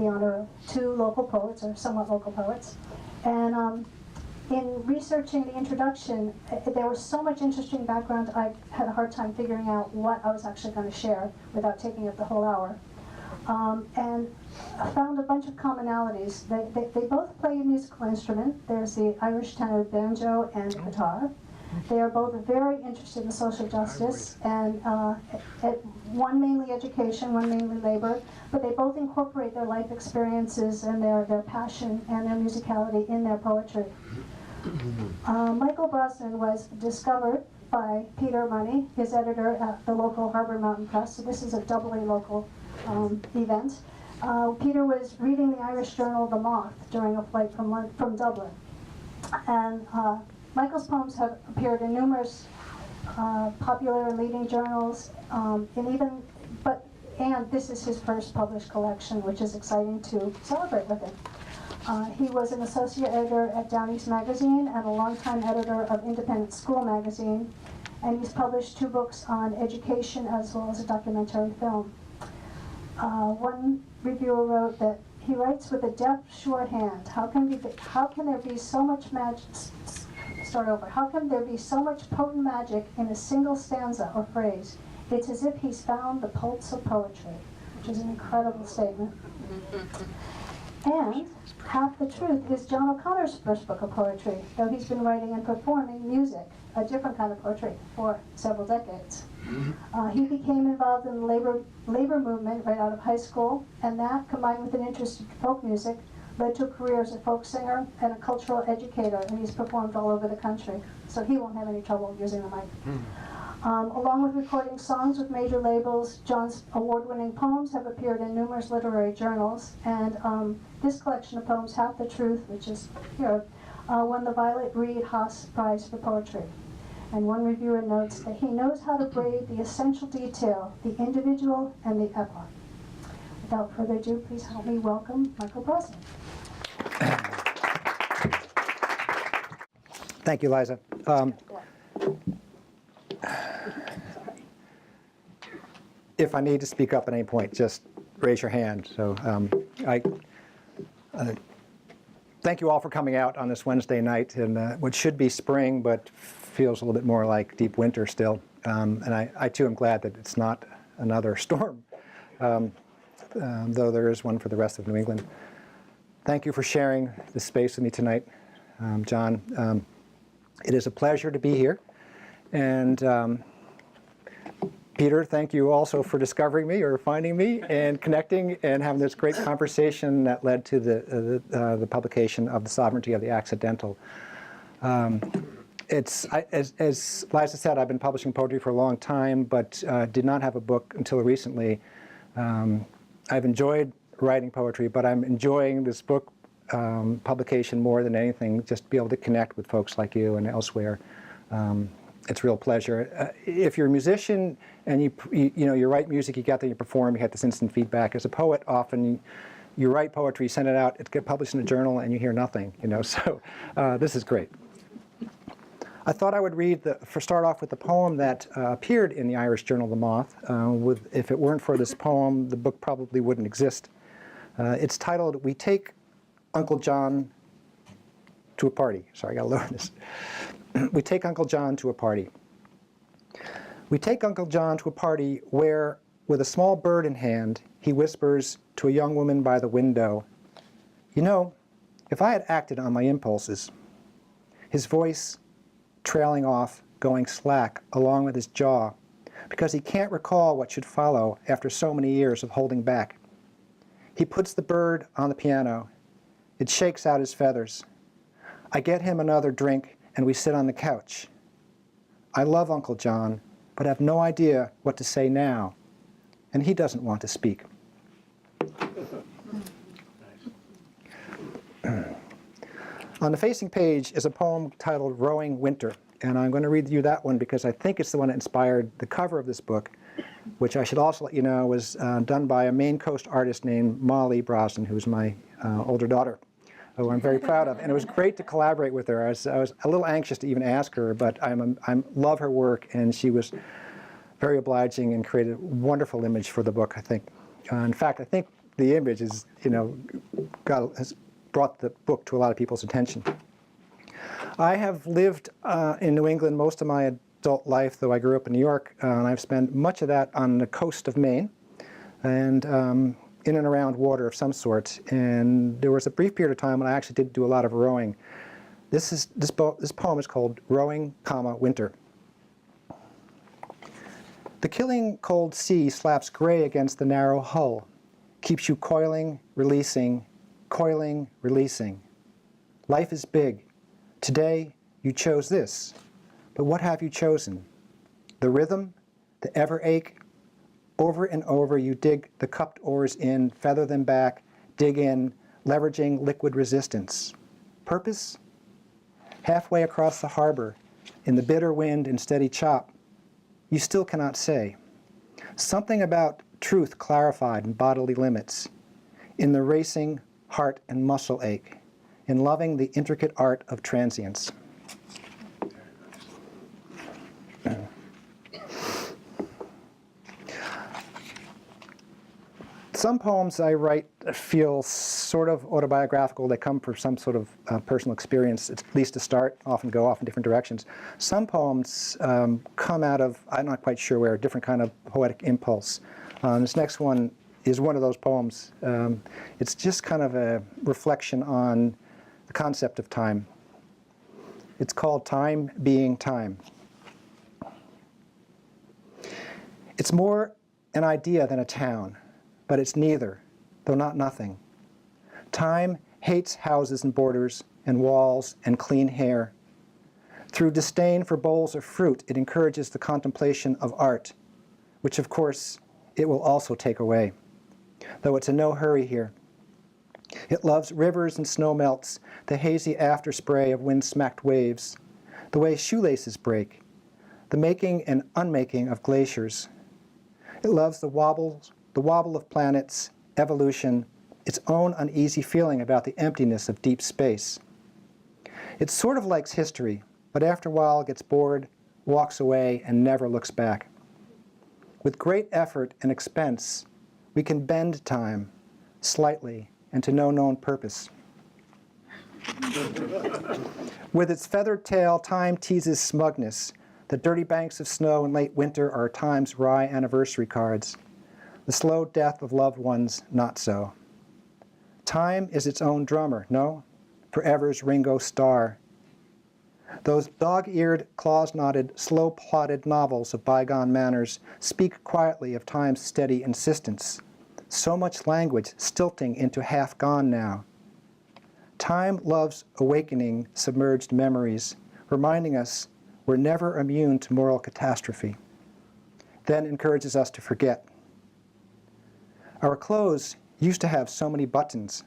the honor of 2 local poets, or somewhat local poets. And in researching the introduction, there was so much interesting background, I had a hard time figuring out what I was actually going to share without taking up the whole hour. And I found a bunch of commonalities. They both play a musical instrument. There's the Irish tenor banjo and the guitar. They are both very interested in social justice, and one mainly education, one mainly labor, but they both incorporate their life experiences and their passion and their musicality in their poetry. Michael Brosnan was discovered by Peter Money, his editor at the local Harbour Mountain Press, so this is a doubly local event. Peter was reading the Irish journal The Moth during a flight from Dublin. And Michael's poems have appeared in numerous popular and leading journals, and this is his first published collection, which is exciting to celebrate with him. He was an associate editor at Down East Magazine and a longtime editor of Independent School Magazine, and he's published 2 books on education as well as a documentary film. One reviewer wrote that he writes with a deft shorthand. How can there be so much magic? Start over. How can there be so much potent magic in a single stanza or phrase? It's as if he's found the pulse of poetry, which is an incredible statement. And Half the Truth is John O'Connor's first book of poetry, though he's been writing and performing music, a different kind of poetry, for several decades. He became involved in the labor movement right out of high school, and that, combined with an interest in folk music, led to a career as a folk singer and a cultural educator, and he's performed all over the country, so he won't have any trouble using the mic. Along with recording songs with major labels, John's award-winning poems have appeared in numerous literary journals, and this collection of poems, Half the Truth, which is here, won the Violet Reed Haas Prize for Poetry. And one reviewer notes that he knows how to braid the essential detail, the individual and the epoch. Without further ado, please help me welcome Michael Brosnan. Thank you, Liza. If I need to speak up at any point, just raise your hand. So thank you all for coming out on this Wednesday night in what should be spring, but feels a little bit more like deep winter still. And I too am glad that it's not another storm, though there is one for the rest of New England. Thank you for sharing this space with me tonight, John. It is a pleasure to be here. And Peter, thank you also for discovering me or finding me and connecting and having this great conversation that led to the publication of The Sovereignty of the Accidental. As Liza said, I've been publishing poetry for a long time, but did not have a book until recently. I've enjoyed writing poetry, but I'm enjoying this book publication more than anything, just to be able to connect with folks like you and elsewhere. It's a real pleasure. If you're a musician and you write music, you get that, you perform, you get this instant feedback. As a poet, often you write poetry, you send it out, it gets published in a journal, and you hear nothing. So this is great. I thought I would start off with the poem that appeared in the Irish journal The Moth. If it weren't for this poem, the book probably wouldn't exist. It's titled, "We Take Uncle John to a Party." Sorry, I gotta lower this. We take Uncle John to a party. We take Uncle John to a party where, with a small bird in hand, he whispers to a young woman by the window, "You know, if I had acted on my impulses," his voice trailing off, going slack along with his jaw, because he can't recall what should follow after so many years of holding back. He puts the bird on the piano. It shakes out his feathers. I get him another drink, and we sit on the couch. I love Uncle John, but have no idea what to say now, and he doesn't want to speak. On the facing page is a poem titled "Rowing Winter," and I'm going to read you that one because I think it's the one that inspired the cover of this book, which I should also let you know was done by a Maine Coast artist named Molly Brosnan, who's my older daughter, who I'm very proud of. And it was great to collaborate with her. I was a little anxious to even ask her, but I love her work, and she was very obliging and created a wonderful image for the book, I think. In fact, I think the image is, has brought the book to a lot of people's attention. I have lived in New England most of my adult life, though I grew up in New York, and I've spent much of that on the coast of Maine, and in and around water of some sort. And there was a brief period of time when I actually did do a lot of rowing. This poem is called Rowing, Winter. The killing cold sea slaps gray against the narrow hull, keeps you coiling, releasing, coiling, releasing. Life is big. Today you chose this, but what have you chosen? The rhythm, the ever ache. Over and over you dig the cupped oars in, feather them back, dig in, leveraging liquid resistance. Purpose? Halfway across the harbor, in the bitter wind and steady chop, you still cannot say. Something about truth clarified in bodily limits, in the racing heart and muscle ache, in loving the intricate art of transience. Some poems I write feel sort of autobiographical. They come from some sort of personal experience, at least to start, often go off in different directions. Some poems come out of, I'm not quite sure where, a different kind of poetic impulse. This next one is one of those poems. It's just kind of a reflection on the concept of time. It's called Time Being Time. It's more an idea than a town, but it's neither, though not nothing. Time hates houses and borders and walls and clean hair. Through disdain for bowls of fruit, it encourages the contemplation of art, which of course it will also take away, though it's in no hurry here. It loves rivers and snow melts, the hazy afterspray of wind-smacked waves, the way shoelaces break, the making and unmaking of glaciers. It loves the wobble of planets, evolution, its own uneasy feeling about the emptiness of deep space. It sort of likes history, but after a while gets bored, walks away, and never looks back. With great effort and expense, we can bend time slightly and to no known purpose. With its feathered tail, time teases smugness. The dirty banks of snow in late winter are time's wry anniversary cards. The slow death of loved ones, not so. Time is its own drummer, no? Forever's Ringo Starr. Those dog-eared, claws-knotted, slow-plotted novels of bygone manners speak quietly of time's steady insistence. So much language stilting into half-gone now. Time loves awakening submerged memories, reminding us we're never immune to moral catastrophe. Then encourages us to forget. Our clothes used to have so many buttons.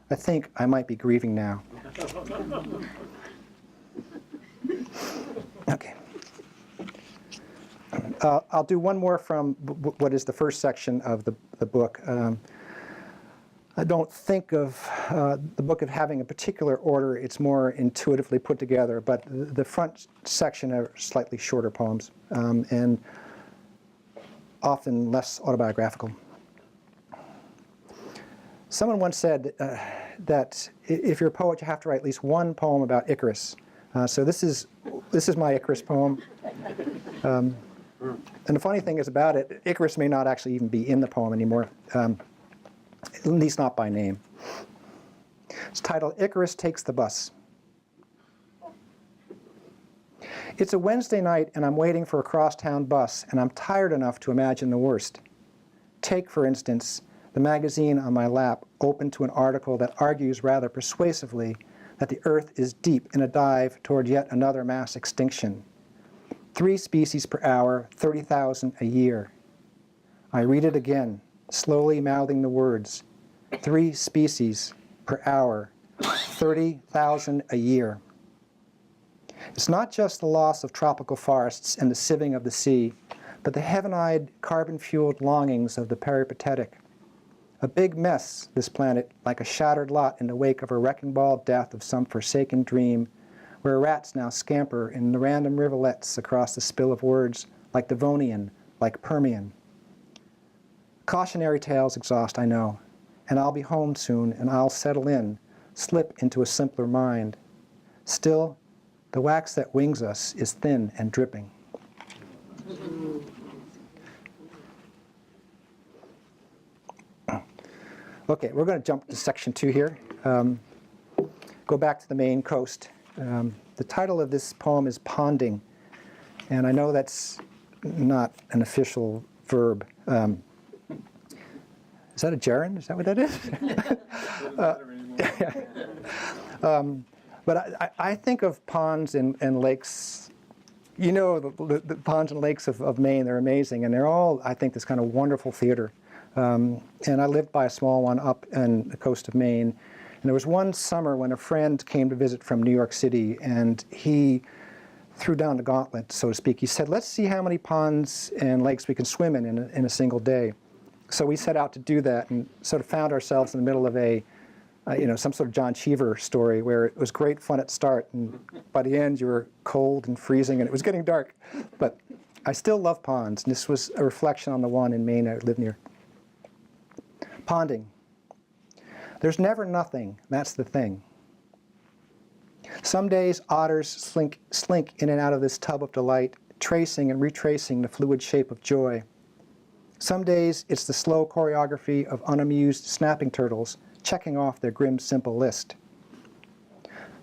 I think I might be grieving now. Okay. I'll do one more from what is the first section of the book. I don't think of the book of having a particular order. It's more intuitively put together, but the front section are slightly shorter poems and often less autobiographical. Someone once said that if you're a poet, you have to write at least one poem about Icarus. So this is my Icarus poem. And the funny thing is about it, Icarus may not actually even be in the poem anymore, at least not by name. It's titled Icarus Takes the Bus. It's a Wednesday night and I'm waiting for a crosstown bus and I'm tired enough to imagine the worst. Take, for instance, the magazine on my lap, open to an article that argues rather persuasively that the Earth is deep in a dive toward yet another mass extinction. 3 species per hour, 30,000 a year. I read it again, slowly mouthing the words. 3 species per hour, 30,000 a year. It's not just the loss of tropical forests and the sieving of the sea, but the heaven-eyed, carbon-fueled longings of the peripatetic. A big mess, this planet, like a shattered lot in the wake of a wrecking ball death of some forsaken dream, where rats now scamper in the random rivulets across the spill of words, like Devonian, like Permian. Cautionary tales exhaust, I know, and I'll be home soon, and I'll settle in, slip into a simpler mind. Still, the wax that wings us is thin and dripping. Okay, we're going to jump to section 2 here. Go back to the Maine coast. The title of this poem is Ponding, and I know that's not an official verb. Is that a gerund? Is that what that is? But I think of ponds and lakes. You know, the ponds and lakes of Maine, they're amazing, and they're all, I think, this kind of wonderful theater. And I lived by a small one up on the coast of Maine. And there was one summer when a friend came to visit from New York City, and he threw down the gauntlet, so to speak. He said, let's see how many ponds and lakes we can swim in a single day. So we set out to do that and sort of found ourselves in the middle of some sort of John Cheever story where it was great fun at the start, and by the end you were cold and freezing and it was getting dark. But I still love ponds, and this was a reflection on the one in Maine I lived near. Ponding. There's never nothing, that's the thing. Some days otters slink in and out of this tub of delight, tracing and retracing the fluid shape of joy. Some days it's the slow choreography of unamused snapping turtles checking off their grim simple list.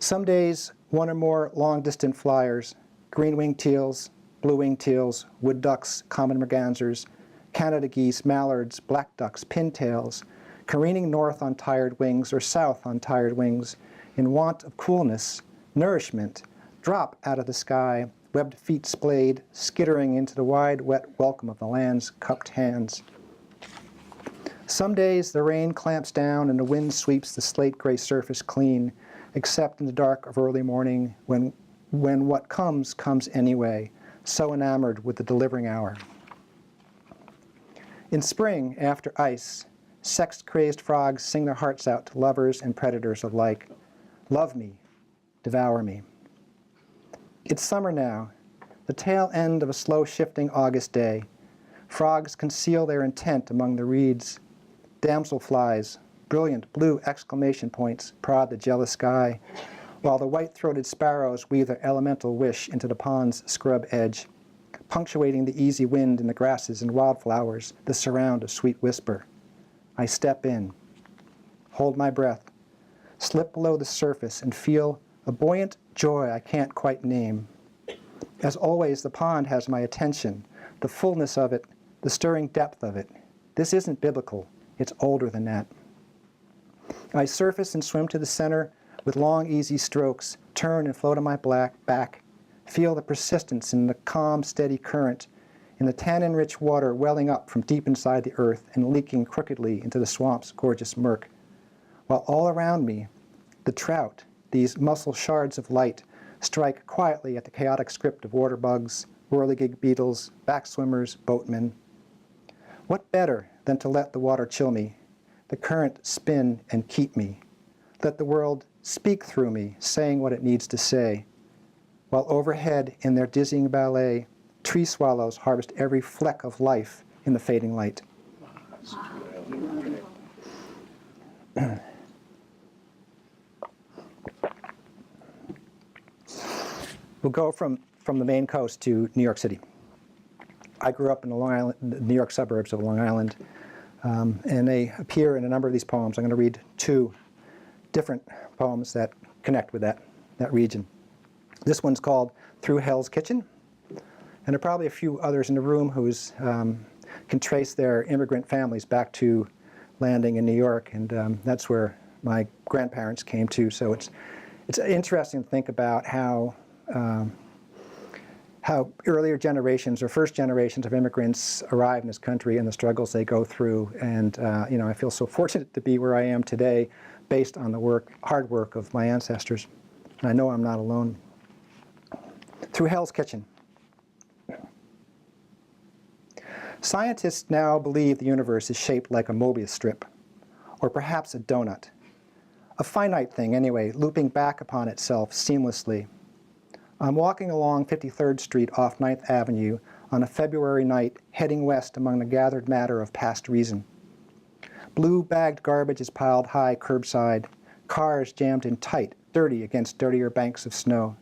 Some days one or more long-distant flyers, green-winged teals, blue-winged teals, wood ducks, common mergansers, Canada geese, mallards, black ducks, pintails, careening north on tired wings or south on tired wings, in want of coolness, nourishment, drop out of the sky, webbed feet splayed, skittering into the wide, wet welcome of the land's cupped hands. Some days the rain clamps down and the wind sweeps the slate-gray surface clean, except in the dark of early morning when what comes anyway, so enamored with the delivering hour. In spring, after ice, sex-crazed frogs sing their hearts out to lovers and predators alike. Love me, devour me. It's summer now, the tail end of a slow-shifting August day. Frogs conceal their intent among the reeds. Damselflies, brilliant blue exclamation points, prod the jealous sky, while the white-throated sparrows weave their elemental wish into the pond's scrub edge, punctuating the easy wind in the grasses and wildflowers, the surround of sweet whisper. I step in, hold my breath, slip below the surface and feel a buoyant joy I can't quite name. As always, the pond has my attention, the fullness of it, the stirring depth of it. This isn't biblical, it's older than that. I surface and swim to the center with long, easy strokes, turn and float on my back, feel the persistence in the calm, steady current, in the tannin-rich water welling up from deep inside the earth and leaking crookedly into the swamp's gorgeous murk. While all around me, the trout, these muscle shards of light, strike quietly at the chaotic script of water bugs, whirligig beetles, backswimmers, boatmen. What better than to let the water chill me, the current spin and keep me, let the world speak through me, saying what it needs to say, while overhead in their dizzying ballet, tree swallows harvest every fleck of life in the fading light. We'll go from the Maine coast to New York City. I grew up in the New York suburbs of Long Island, and they appear in a number of these poems. I'm going to read two different poems that connect with that region. This one's called Through Hell's Kitchen, and there are probably a few others in the room who can trace their immigrant families back to landing in New York, and that's where my grandparents came to. So it's interesting to think about how earlier generations or first generations of immigrants arrive in this country and the struggles they go through. And I feel so fortunate to be where I am today based on the hard work of my ancestors. And I know I'm not alone. Through Hell's Kitchen. Scientists now believe the universe is shaped like a Mobius strip, or perhaps a donut. A finite thing, anyway, looping back upon itself seamlessly. I'm walking along 53rd Street off 9th Avenue on a February night, heading west among the gathered matter of past reason. Blue bagged garbage is piled high curbside. Cars jammed in tight, dirty against dirtier banks of snow.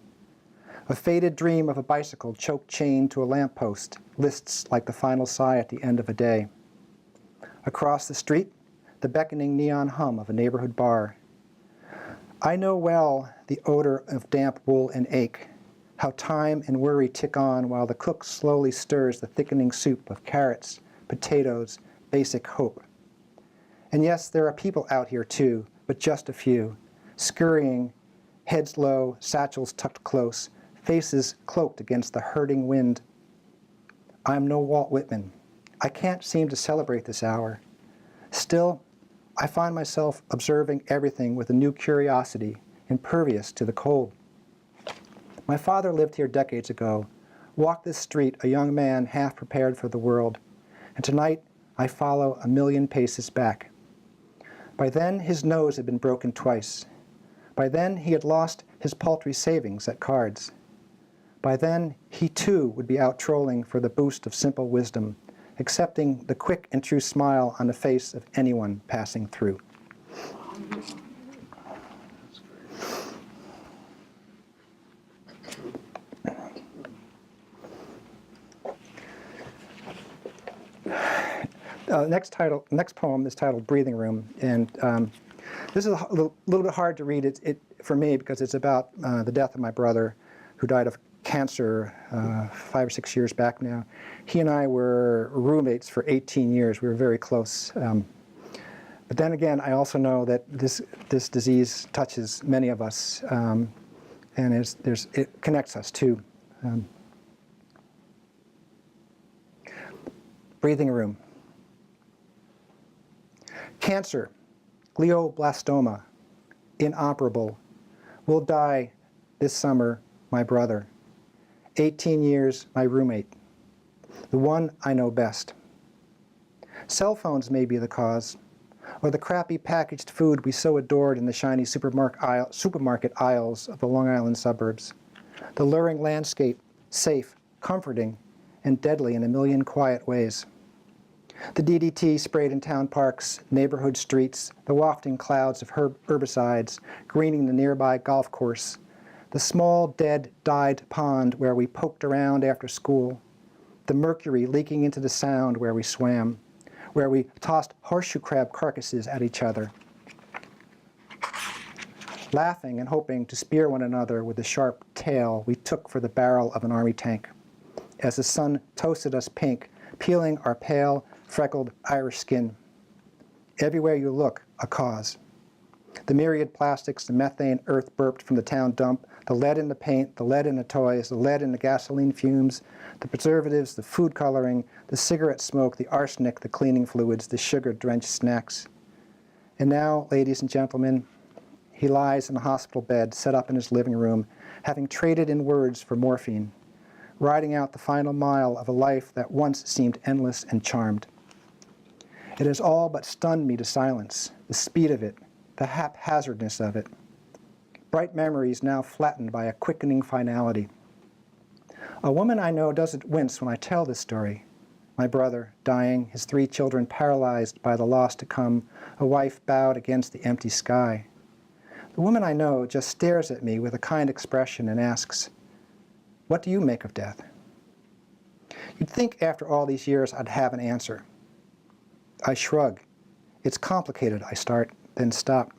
A faded dream of a bicycle choked chained to a lamppost lists like the final sigh at the end of a day. Across the street, the beckoning neon hum of a neighborhood bar. I know well the odor of damp wool and ache, how time and worry tick on while the cook slowly stirs the thickening soup of carrots, potatoes, basic hope. And yes, there are people out here too, but just a few, scurrying, heads low, satchels tucked close, faces cloaked against the hurting wind. I'm no Walt Whitman. I can't seem to celebrate this hour. Still, I find myself observing everything with a new curiosity, impervious to the cold. My father lived here decades ago, walked this street a young man half prepared for the world, and tonight I follow a million paces back. By then his nose had been broken twice. By then he had lost his paltry savings at cards. By then he too would be out trolling for the boost of simple wisdom, accepting the quick and true smile on the face of anyone passing through. Next poem is titled "Breathing Room," and this is a little bit hard to read for me because it's about the death of my brother, who died of cancer 5 or 6 years back now. He and I were roommates for 18 years. We were very close. But then again, I also know that this disease touches many of us, and it connects us too. Breathing room. Cancer, glioblastoma, inoperable, will die this summer, my brother. 18 years, my roommate, the one I know best. Cell phones may be the cause, or the crappy packaged food we so adored in the shiny supermarket aisles of the Long Island suburbs. The luring landscape, safe, comforting, and deadly in a million quiet ways. The DDT sprayed in town parks, neighborhood streets, the wafting clouds of herbicides greening the nearby golf course, the small, dead, dyed pond where we poked around after school, the mercury leaking into the sound where we swam, where we tossed horseshoe crab carcasses at each other, laughing and hoping to spear one another with the sharp tail we took for the barrel of an army tank, as the sun toasted us pink, peeling our pale, freckled Irish skin. Everywhere you look, a cause. The myriad plastics, the methane earth burped from the town dump, the lead in the paint, the lead in the toys, the lead in the gasoline fumes, the preservatives, the food coloring, the cigarette smoke, the arsenic, the cleaning fluids, the sugar-drenched snacks. And now, ladies and gentlemen, he lies in a hospital bed set up in his living room, having traded in words for morphine, riding out the final mile of a life that once seemed endless and charmed. It has all but stunned me to silence, the speed of it, the haphazardness of it. Bright memories now flattened by a quickening finality. A woman I know doesn't wince when I tell this story. My brother, dying, his 3 children paralyzed by the loss to come, a wife bowed against the empty sky. The woman I know just stares at me with a kind expression and asks, "What do you make of death?" You'd think after all these years I'd have an answer. I shrug. It's complicated, I start, then stop.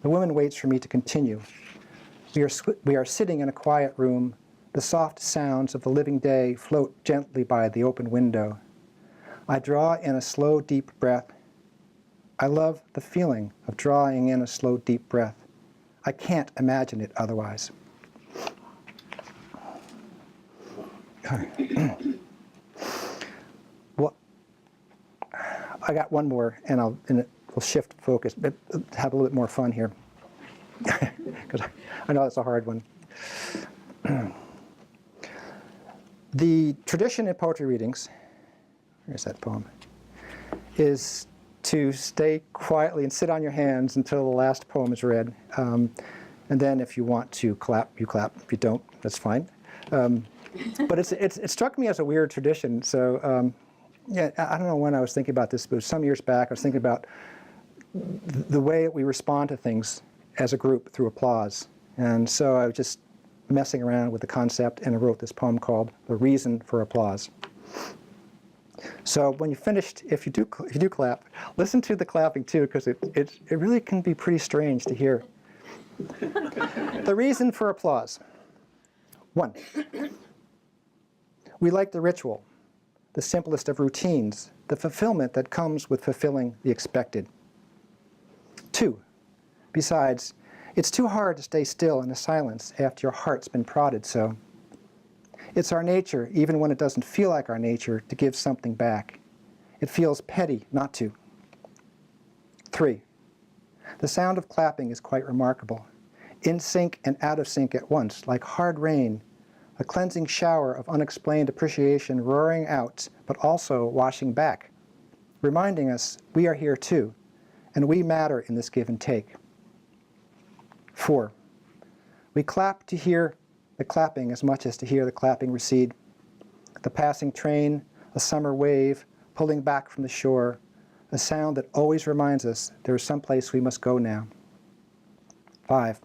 The woman waits for me to continue. We are sitting in a quiet room. The soft sounds of the living day float gently by the open window. I draw in a slow, deep breath. I love the feeling of drawing in a slow, deep breath. I can't imagine it otherwise. Well, I got one more, and we'll shift focus, but have a little bit more fun here, because I know it's a hard one. The tradition in poetry readings, here's that poem, is to stay quietly and sit on your hands until the last poem is read. And then if you want to clap, you clap. If you don't, that's fine. But it struck me as a weird tradition, so Yeah, I don't know when I was thinking about this, but some years back I was thinking about the way that we respond to things as a group through applause. And so I was just messing around with the concept, and I wrote this poem called The Reason for Applause. So when you finished, if you do clap, listen to the clapping too, because it really can be pretty strange to hear. The reason for applause. 1. We like the ritual, the simplest of routines, the fulfillment that comes with fulfilling the expected. 2. Besides, it's too hard to stay still in the silence after your heart's been prodded so. It's our nature, even when it doesn't feel like our nature, to give something back. It feels petty not to. 3. The sound of clapping is quite remarkable. In sync and out of sync at once, like hard rain, a cleansing shower of unexplained appreciation roaring out, but also washing back, reminding us we are here too, and we matter in this give and take. 4. We clap to hear the clapping as much as to hear the clapping recede. The passing train, a summer wave, pulling back from the shore, a sound that always reminds us there is some place we must go now. 5.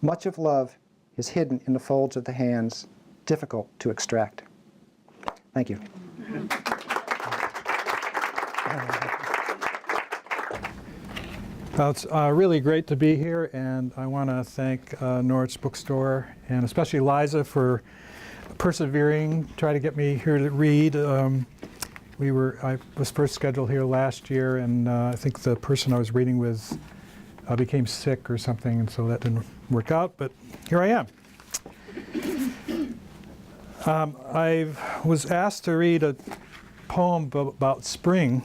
Much of love is hidden in the folds of the hands, difficult to extract. Thank you. Well, it's really great to be here, and I want to thank Norwich Bookstore, and especially Liza for persevering, try to get me here to read. I was first scheduled here last year, and I think the person I was reading with became sick or something, and so that didn't work out, but here I am. I was asked to read a poem about spring,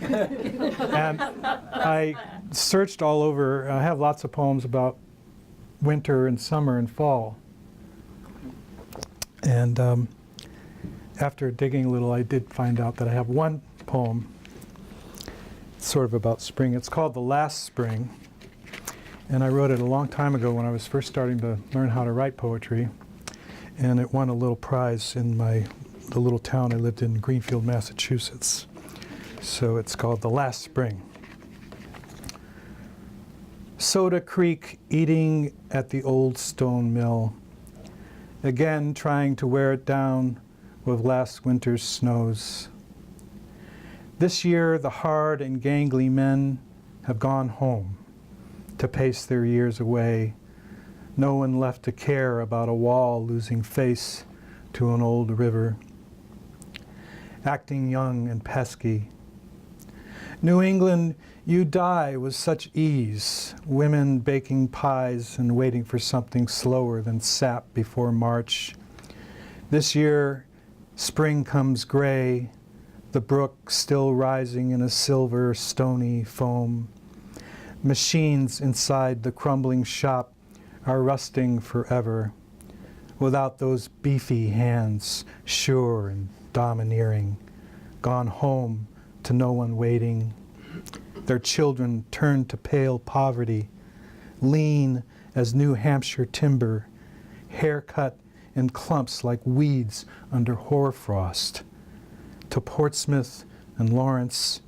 and I searched all over. I have lots of poems about winter and summer and fall. And after digging a little, I did find out that I have one poem sort of about spring. It's called The Last Spring. And I wrote it a long time ago when I was first starting to learn how to write poetry. And it won a little prize in the little town I lived in, Greenfield, Massachusetts. So it's called The Last Spring. Soda Creek eating at the old stone mill, again trying to wear it down with last winter's snows. This year the hard and gangly men have gone home to pace their years away. No one left to care about a wall losing face to an old river. Acting young and pesky. New England, you die with such ease, women baking pies and waiting for something slower than sap before March. This year, spring comes gray, the brook still rising in a silver, stony foam. Machines inside the crumbling shop are rusting forever, without those beefy hands, sure and domineering, gone home to no one waiting. Their children turned to pale poverty, lean as New Hampshire timber, hair cut in clumps like weeds under hoarfrost. To Portsmouth and Lawrence,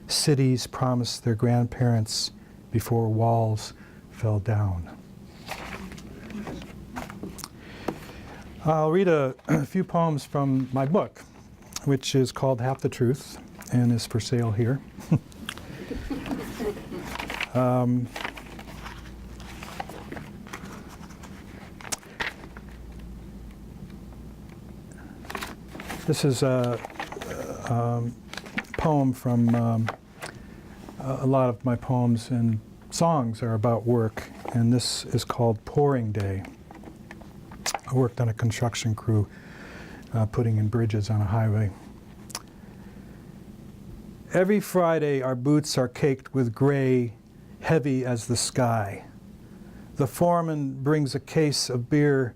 cities promised their grandparents before walls fell down. I'll read a few poems from my book, which is called Half the Truth and is for sale here. This is a poem from a lot of my poems and songs are about work, and this is called Pouring Day. I worked on a construction crew putting in bridges on a highway. Every Friday our boots are caked with gray, heavy as the sky. The foreman brings a case of beer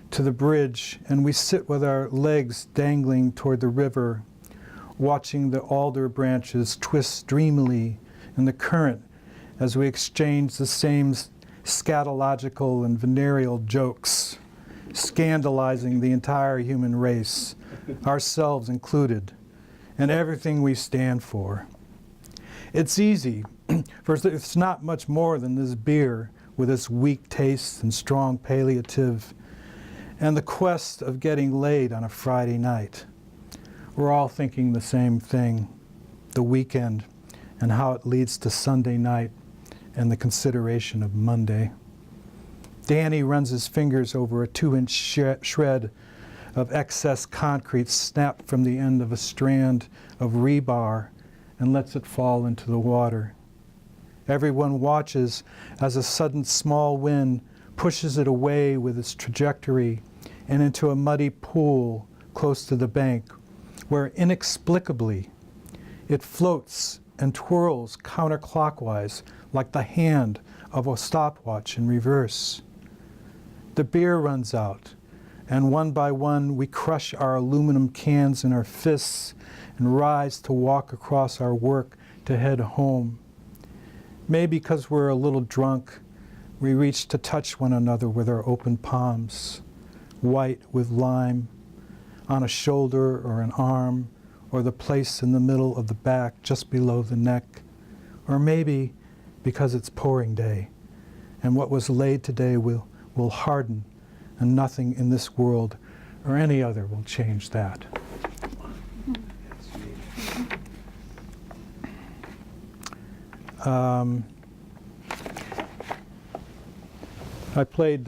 to the bridge, and we sit with our legs dangling toward the river, watching the alder branches twist dreamily in the current as we exchange the same scatological and venereal jokes, scandalizing the entire human race, ourselves included, and everything we stand for. It's easy, for it's not much more than this beer with its weak taste and strong palliative, and the quest of getting laid on a Friday night. We're all thinking the same thing, the weekend, and how it leads to Sunday night and the consideration of Monday. Danny runs his fingers over a 2-inch shred of excess concrete snapped from the end of a strand of rebar and lets it fall into the water. Everyone watches as a sudden small wind pushes it away with its trajectory and into a muddy pool close to the bank, where inexplicably it floats and twirls counterclockwise like the hand of a stopwatch in reverse. The beer runs out, and one by one we crush our aluminum cans in our fists and rise to walk across our work to head home. Maybe because we're a little drunk, we reach to touch one another with our open palms, white with lime, on a shoulder or an arm, or the place in the middle of the back just below the neck. Or maybe because it's pouring day, and what was laid today will harden, and nothing in this world or any other will change that. I played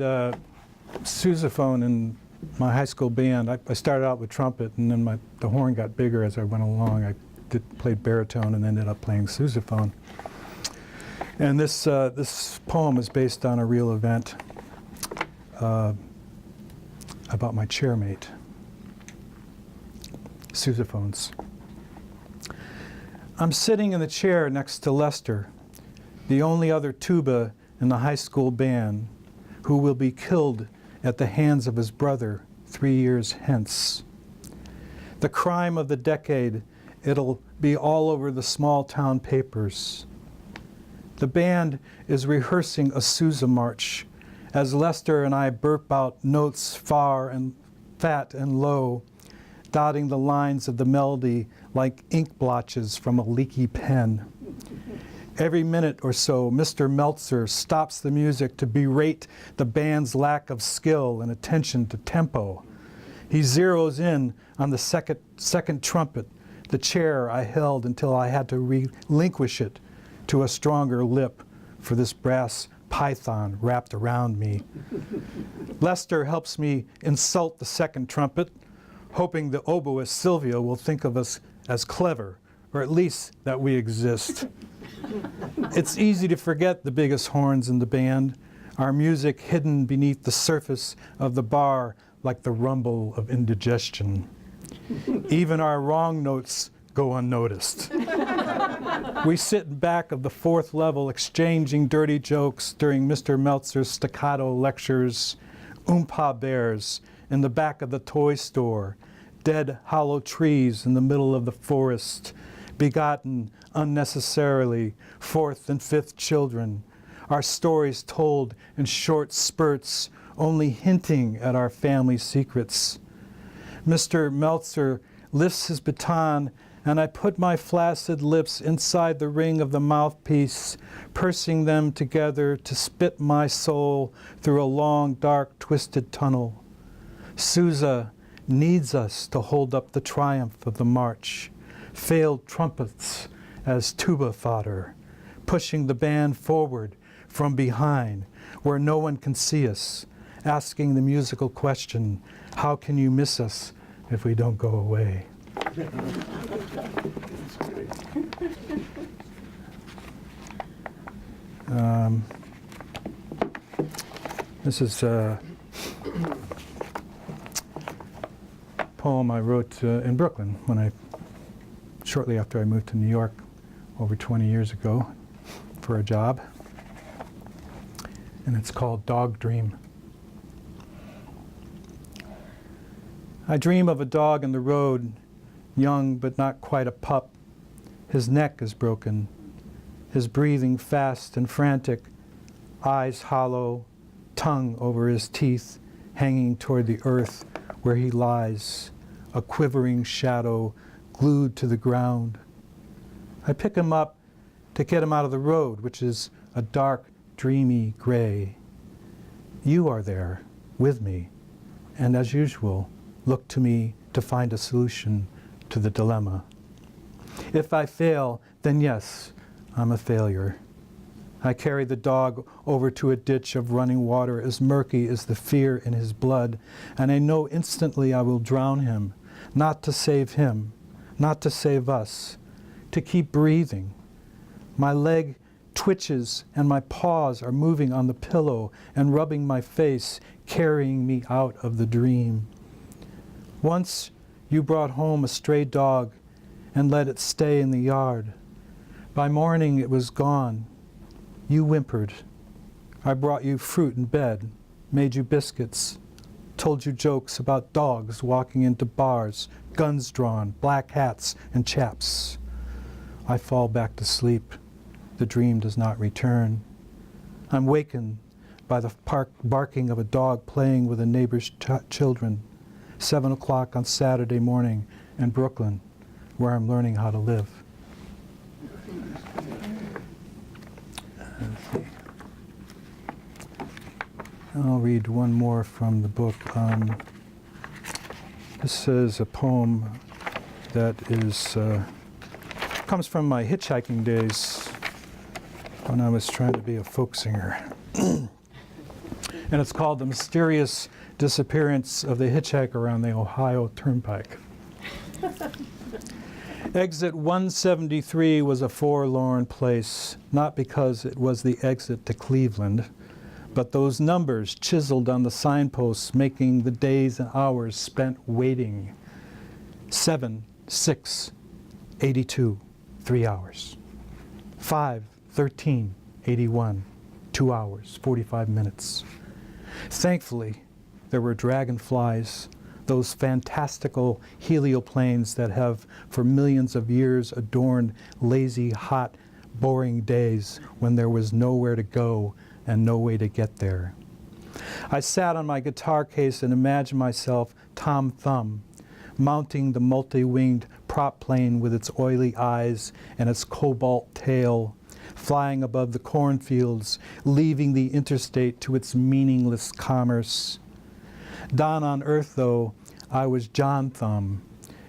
sousaphone in my high school band. I started out with trumpet, and then the horn got bigger as I went along. I played baritone and ended up playing sousaphone. And this poem is based on a real event about my chairmate. Sousaphones. I'm sitting in the chair next to Lester, the only other tuba in the high school band, who will be killed at the hands of his brother 3 years hence. The crime of the decade, it'll be all over the small town papers. The band is rehearsing a Sousa march as Lester and I burp out notes far and fat and low, dotting the lines of the melody like ink blotches from a leaky pen. Every minute or so, Mr. Meltzer stops the music to berate the band's lack of skill and attention to tempo. He zeroes in on the second trumpet, the chair I held until I had to relinquish it to a stronger lip for this brass python wrapped around me. Lester helps me insult the second trumpet, hoping the oboist Sylvia will think of us as clever, or at least that we exist. It's easy to forget the biggest horns in the band, our music hidden beneath the surface of the bar like the rumble of indigestion. Even our wrong notes go unnoticed. We sit back of the fourth level exchanging dirty jokes during Mr. Meltzer's staccato lectures, Oompa bears in the back of the toy store, dead hollow trees in the middle of the forest, begotten unnecessarily, fourth and fifth children, our stories told in short spurts, only hinting at our family secrets. Mr. Meltzer lifts his baton, and I put my flaccid lips inside the ring of the mouthpiece, pursing them together to spit my soul through a long, dark, twisted tunnel. Sousa needs us to hold up the triumph of the march, failed trumpets as tuba fodder, pushing the band forward from behind where no one can see us, asking the musical question, how can you miss us if we don't go away? This is a poem I wrote in Brooklyn shortly after I moved to New York over 20 years ago for a job. And it's called Dog Dream. I dream of a dog in the road, young but not quite a pup. His neck is broken, his breathing fast and frantic, eyes hollow, tongue over his teeth, hanging toward the earth where he lies, a quivering shadow glued to the ground. I pick him up to get him out of the road, which is a dark, dreamy gray. You are there with me, and as usual, look to me to find a solution to the dilemma. If I fail, then yes, I'm a failure. I carry the dog over to a ditch of running water as murky as the fear in his blood, and I know instantly I will drown him, not to save him, not to save us, to keep breathing. My leg twitches and my paws are moving on the pillow and rubbing my face, carrying me out of the dream. Once you brought home a stray dog and let it stay in the yard. By morning it was gone. You whimpered. I brought you fruit in bed, made you biscuits, told you jokes about dogs walking into bars, guns drawn, black hats, and chaps. I fall back to sleep. The dream does not return. I'm wakened by the barking of a dog playing with a neighbor's children. 7 o'clock on Saturday morning in Brooklyn, where I'm learning how to live. I'll read one more from the book. This is a poem that is comes from my hitchhiking days when I was trying to be a folk singer. And it's called The Mysterious Disappearance of the Hitchhiker on the Ohio Turnpike. Exit 173 was a forlorn place, not because it was the exit to Cleveland, but those numbers chiseled on the signposts making the days and hours spent waiting. 7, 6, 82, 3 hours. 5, 13, 81, 2 hours, 45 minutes. Thankfully, there were dragonflies, those fantastical helioplanes that have for millions of years adorned lazy, hot, boring days when there was nowhere to go and no way to get there. I sat on my guitar case and imagined myself Tom Thumb, mounting the multi-winged prop plane with its oily eyes and its cobalt tail, flying above the cornfields, leaving the interstate to its meaningless commerce. Down on Earth, though, I was John Thumb,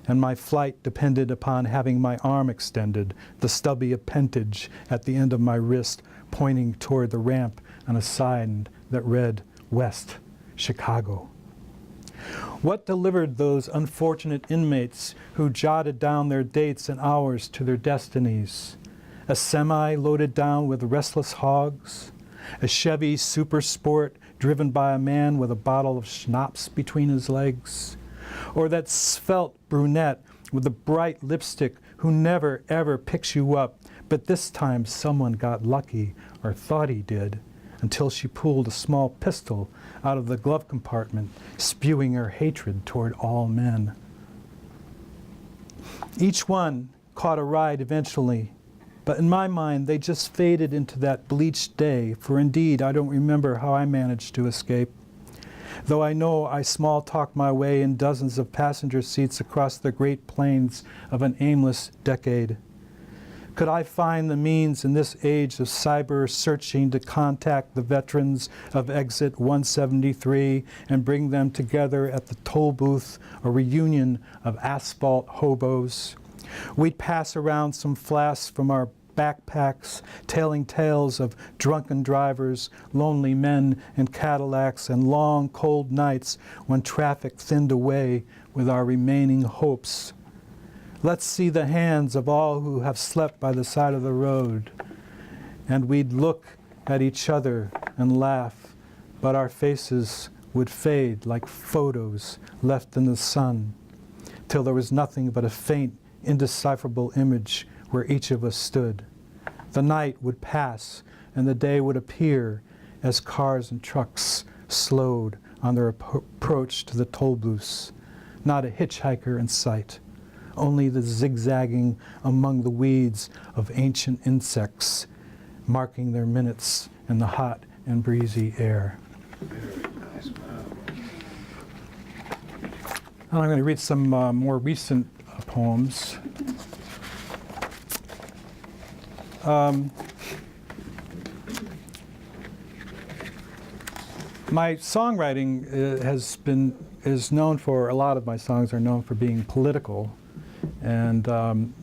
and my flight depended upon having my arm extended, the stubby appendage at the end of my wrist pointing toward the ramp on a sign that read, West, Chicago. What delivered those unfortunate inmates who jotted down their dates and hours to their destinies? A semi loaded down with restless hogs? A Chevy Super Sport driven by a man with a bottle of schnapps between his legs? Or that svelte brunette with the bright lipstick who never ever picks you up, but this time someone got lucky, or thought he did, until she pulled a small pistol out of the glove compartment, spewing her hatred toward all men. Each one caught a ride eventually, but in my mind they just faded into that bleached day, for indeed I don't remember how I managed to escape. Though I know I small-talked my way in dozens of passenger seats across the great plains of an aimless decade. Could I find the means in this age of cyber searching to contact the veterans of Exit 173 and bring them together at the toll booth, a reunion of asphalt hobos? We'd pass around some flasks from our backpacks, telling tales of drunken drivers, lonely men in Cadillacs, and long, cold nights when traffic thinned away with our remaining hopes. Let's see the hands of all who have slept by the side of the road. And we'd look at each other and laugh, but our faces would fade like photos left in the sun, till there was nothing but a faint, indecipherable image where each of us stood. The night would pass and the day would appear as cars and trucks slowed on their approach to the toll booths. Not a hitchhiker in sight, only the zigzagging among the weeds of ancient insects, marking their minutes in the hot and breezy air. Nice. Wow. And I'm going to read some more recent poems. My songwriting is known for, a lot of my songs are known for being political. And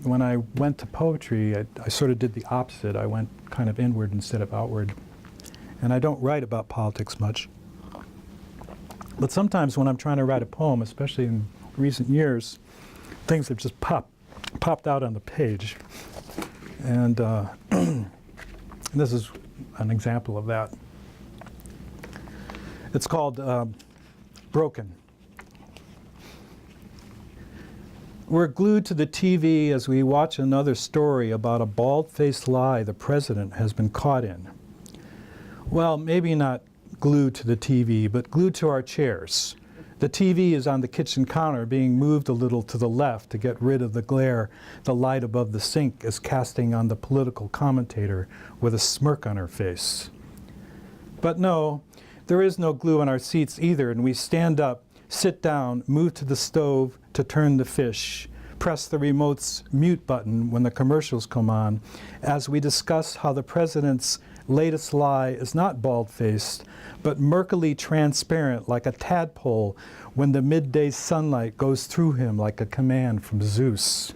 when I went to poetry, I sort of did the opposite. I went kind of inward instead of outward. And I don't write about politics much. But sometimes when I'm trying to write a poem, especially in recent years, things have just popped out on the page. And this is an example of that. It's called Broken. We're glued to the TV as we watch another story about a bald-faced lie the president has been caught in. Well, maybe not glued to the TV, but glued to our chairs. The TV is on the kitchen counter, being moved a little to the left to get rid of the glare the light above the sink is casting on the political commentator with a smirk on her face. But no, there is no glue on our seats either, and we stand up, sit down, move to the stove to turn the fish, press the remote's mute button when the commercials come on, as we discuss how the president's latest lie is not bald-faced, but murkily transparent like a tadpole when the midday sunlight goes through him like a command from Zeus.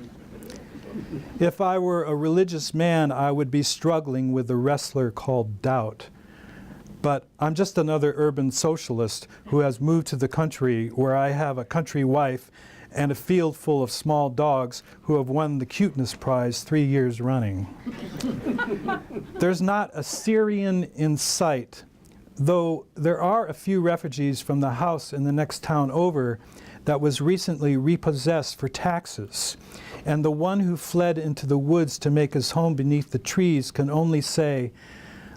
If I were a religious man, I would be struggling with the wrestler called doubt. But I'm just another urban socialist who has moved to the country where I have a country wife and a field full of small dogs who have won the cuteness prize 3 years running. There's not a Syrian in sight, though there are a few refugees from the house in the next town over that was recently repossessed for taxes. And the one who fled into the woods to make his home beneath the trees can only say,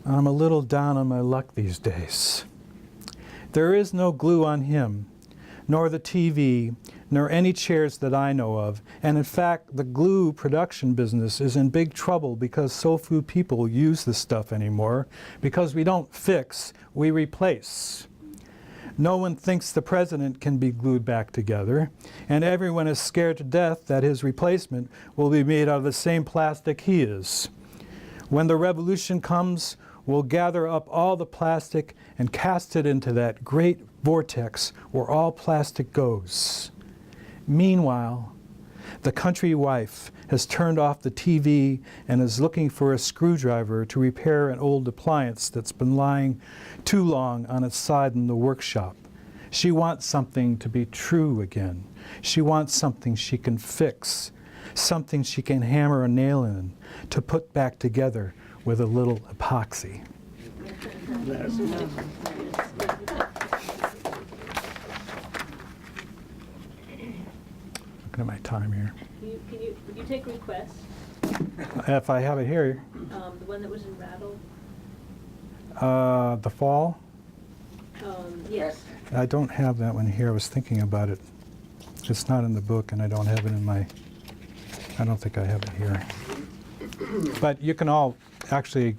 I'm a little down on my luck these days. There is no glue on him, nor the TV, nor any chairs that I know of. And in fact, the glue production business is in big trouble because so few people use this stuff anymore, because we don't fix, we replace. No one thinks the president can be glued back together, and everyone is scared to death that his replacement will be made out of the same plastic he is. When the revolution comes, we'll gather up all the plastic and cast it into that great vortex where all plastic goes. Meanwhile, the country wife has turned off the TV and is looking for a screwdriver to repair an old appliance that's been lying too long on its side in the workshop. She wants something to be true again. She wants something she can fix, something she can hammer a nail in, to put back together with a little epoxy. Looking at my time here. Would you take requests? If I have it here. The one that was in Rattle? The Fall? Yes. I don't have that one here. I was thinking about it. It's not in the book, and I don't have it in my... I don't think I have it here. But you can all actually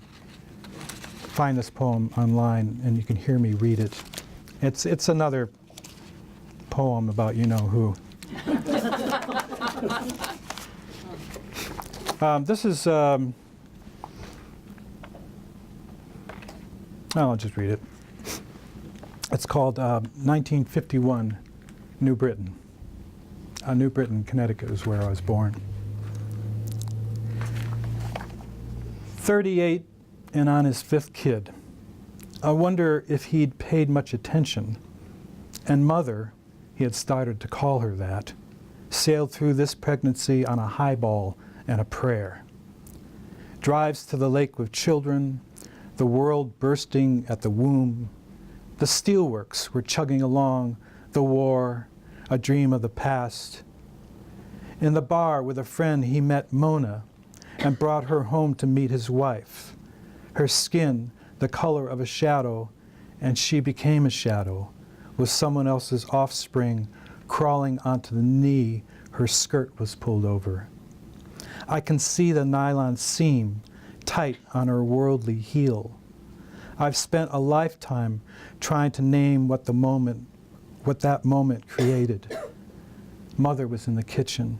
find this poem online, and you can hear me read it. It's another poem about you-know-who. This is... I'll just read it. It's called 1951 New Britain. New Britain, Connecticut is where I was born. 38 and on his 5th kid. I wonder if he'd paid much attention. And mother, he had started to call her that, sailed through this pregnancy on a highball and a prayer. Drives to the lake with children, the world bursting at the womb. The steelworks were chugging along, the war, a dream of the past. In the bar with a friend he met Mona and brought her home to meet his wife. Her skin, the color of a shadow, and she became a shadow, with someone else's offspring crawling onto the knee her skirt was pulled over. I can see the nylon seam tight on her worldly heel. I've spent a lifetime trying to name what that moment created. Mother was in the kitchen,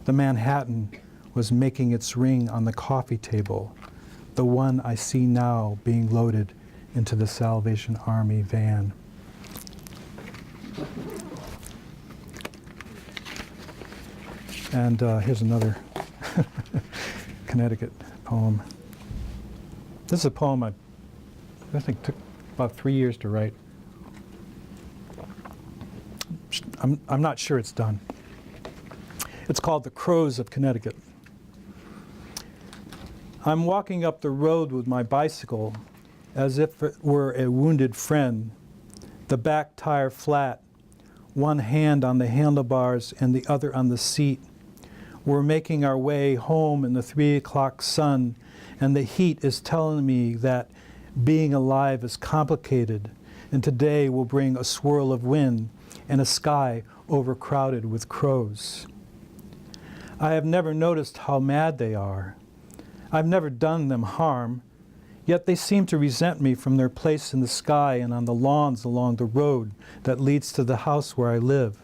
The Manhattan was making its ring on the coffee table, the one I see now being loaded into the Salvation Army van. And here's another Connecticut poem. This is a poem I think took about 3 years to write. I'm not sure it's done. It's called The Crows of Connecticut. I'm walking up the road with my bicycle as if it were a wounded friend, the back tire flat, one hand on the handlebars and the other on the seat. We're making our way home in the 3 o'clock sun, and the heat is telling me that being alive is complicated, and today will bring a swirl of wind and a sky overcrowded with crows. I have never noticed how mad they are. I've never done them harm, yet they seem to resent me from their place in the sky and on the lawns along the road that leads to the house where I live,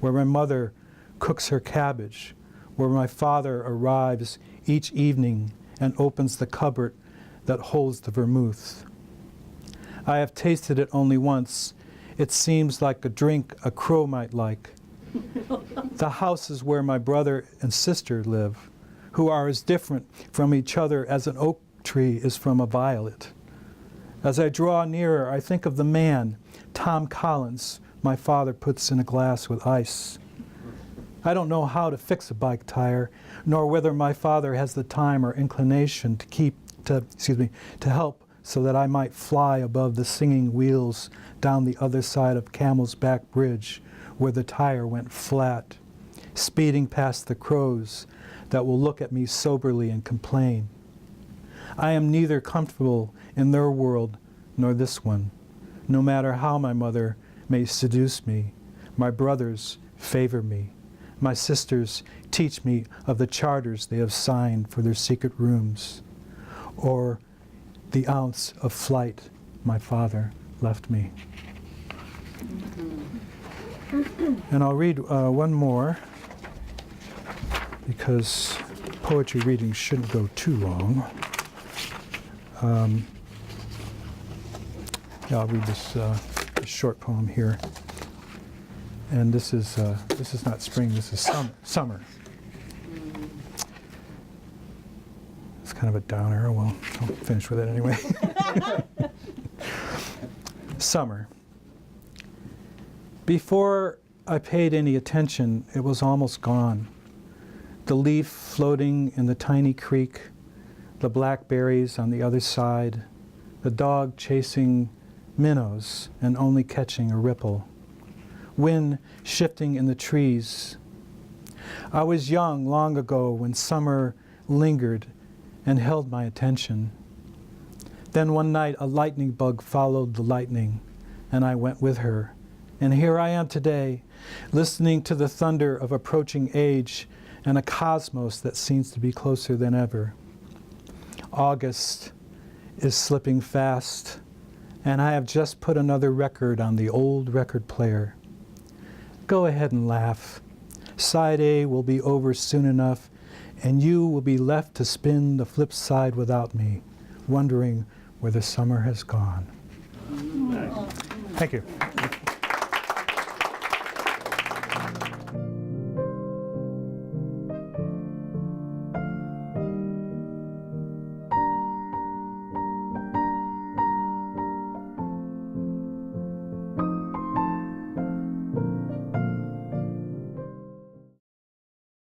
where my mother cooks her cabbage, where my father arrives each evening and opens the cupboard that holds the vermouth. I have tasted it only once. It seems like a drink a crow might like. The house is where my brother and sister live, who are as different from each other as an oak tree is from a violet. As I draw nearer, I think of the man, Tom Collins, my father puts in a glass with ice. I don't know how to fix a bike tire, nor whether my father has the time or inclination to help so that I might fly above the singing wheels down the other side of Camel's Back Bridge, where the tire went flat, speeding past the crows that will look at me soberly and complain. I am neither comfortable in their world nor this one, no matter how my mother may seduce me. My brothers favor me. My sisters teach me of the charters they have signed for their secret rooms, or the ounce of flight my father left me. And I'll read one more, because poetry readings shouldn't go too long. Yeah, I'll read this short poem here. And this is not spring, this is summer. It's kind of a downer. Well, I'll finish with it anyway. Summer. Before I paid any attention, it was almost gone. The leaf floating in the tiny creek, the blackberries on the other side, the dog chasing minnows and only catching a ripple. Wind shifting in the trees. I was young long ago when summer lingered and held my attention. Then one night a lightning bug followed the lightning, and I went with her. And here I am today, listening to the thunder of approaching age and a cosmos that seems to be closer than ever. August is slipping fast, and I have just put another record on the old record player. Go ahead and laugh. Side A will be over soon enough, and you will be left to spin the flip side without me, wondering where the summer has gone. Thank you.